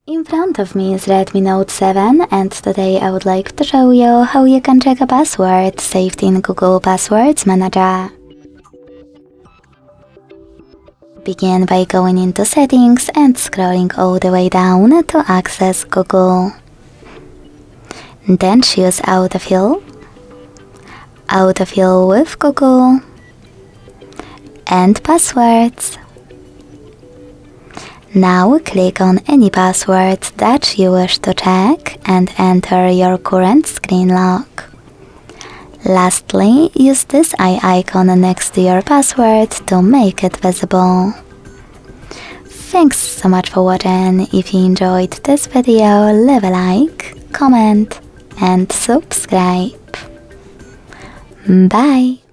In front of me is Redmi Note 7 and today I would like to show you how you can check a password saved in Google Passwords Manager. Begin by going into Settings and scrolling all the way down to access Google. Then choose Autofill, Autofill with Google, and Passwords. Now click on any password that you wish to check and enter your current screen lock. Lastly, use this eye icon next to your password to make it visible. Thanks so much for watching. If you enjoyed this video, leave a like, comment and subscribe. Bye!